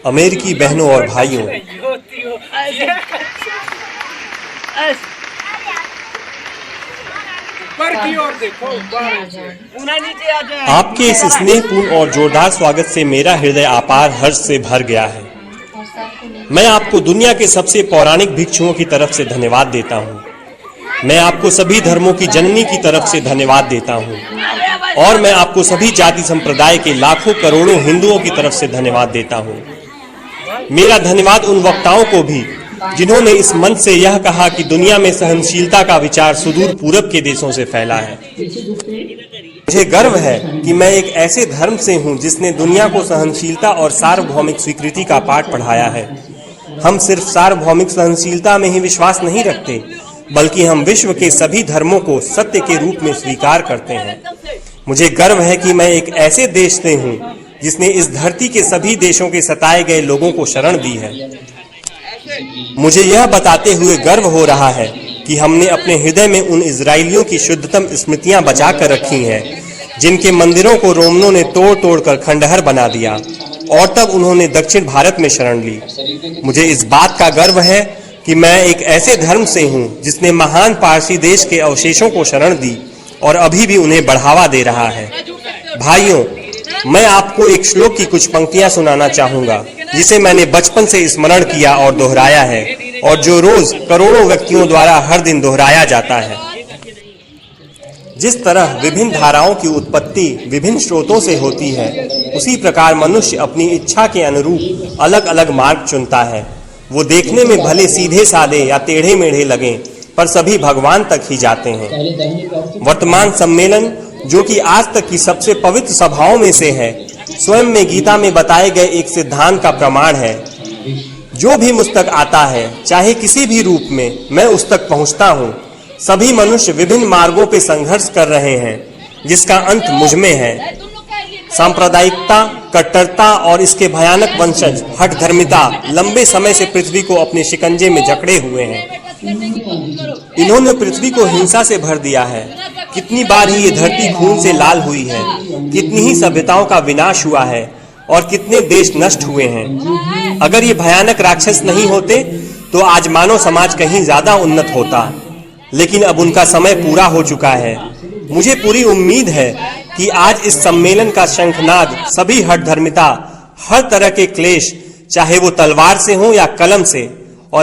अमेरिकी बहनों और भाइयों, आपके इस स्नेहपूर्ण और जोरदार स्वागत से मेरा हृदय अपार हर्ष से भर गया है। मैं आपको दुनिया के सबसे पौराणिक भिक्षुओं की तरफ से धन्यवाद देता हूँ। मैं आपको सभी धर्मों की जननी की तरफ से धन्यवाद देता हूँ और मैं आपको सभी जाति संप्रदाय के लाखों करोड़ों हिंदुओं की तरफ से धन्यवाद देता हूँ। मेरा धन्यवाद उन वक्ताओं को भी जिन्होंने इस मंच से यह कहा कि दुनिया में सहनशीलता का विचार सुदूर पूरब के देशों से फैला है। मुझे गर्व है कि मैं एक ऐसे धर्म से हूं जिसने दुनिया को सहनशीलता और सार्वभौमिक स्वीकृति का पाठ पढ़ाया है। हम सिर्फ सार्वभौमिक सहनशीलता में ही विश्वास नहीं रखते, बल्कि हम विश्व के सभी धर्मों को सत्य के रूप में स्वीकार करते हैं। मुझे गर्व है कि मैं एक ऐसे देश से हूं जिसने इस धरती के सभी देशों के सताए गए लोगों को शरण दी है। मुझे यह बताते हुए गर्व हो रहा है कि हमने अपने हृदय में उन इजरायलियों की शुद्धतम स्मृतियां बचा कर रखी हैं, जिनके मंदिरों को रोमनों ने तोड़ तोड़ कर खंडहर बना दिया और तब उन्होंने दक्षिण भारत में शरण ली। मुझे इस बात का गर्व है कि मैं एक ऐसे धर्म से हूं जिसने महान पारसी देश के अवशेषों को शरण दी और अभी भी उन्हें बढ़ावा दे रहा है। भाइयों, मैं आपको एक श्लोक की कुछ पंक्तियां सुनाना चाहूंगा जिसे मैंने बचपन से स्मरण किया और दोहराया है और जो रोज करोड़ों व्यक्तियों द्वारा हर दिन दोहराया जाता है। जिस तरह विभिन्न धाराओं की उत्पत्ति विभिन्न स्रोतों से होती है, उसी प्रकार मनुष्य अपनी इच्छा के अनुरूप अलग अलग मार्ग चुनता है। वो देखने में भले सीधे साधे या टेढ़े मेढ़े लगें, पर सभी भगवान तक ही जाते हैं। वर्तमान सम्मेलन, जो कि आज तक की सबसे पवित्र सभाओं में से है, स्वयं में गीता में बताए गए एक सिद्धांत का प्रमाण है। जो भी मुझ तक आता है, चाहे किसी भी रूप में, मैं उस तक पहुंचता हूं। सभी मनुष्य विभिन्न मार्गों पे संघर्ष कर रहे हैं, जिसका अंत मुझ में है। सांप्रदायिकता, कट्टरता और इसके भयानक वंशज हठधर्मिता लंबे समय से पृथ्वी को अपने शिकंजे में जकड़े हुए हैं। इन्होंने पृथ्वी को हिंसा से भर दिया है। कितनी बार ही ये धरती खून से लाल हुई है, कितनी ही सभ्यताओं का विनाश हुआ है और कितने देश नष्ट हुए हैं। अगर ये भयानक राक्षस नहीं होते तो आज मानव समाज कहीं ज्यादा उन्नत होता, लेकिन अब उनका समय पूरा हो चुका है। मुझे पूरी उम्मीद है कि आज इस सम्मेलन का शंखनाद सभी हठधर्मिता, हर तरह के क्लेश, चाहे वो तलवार से हो या कलम से,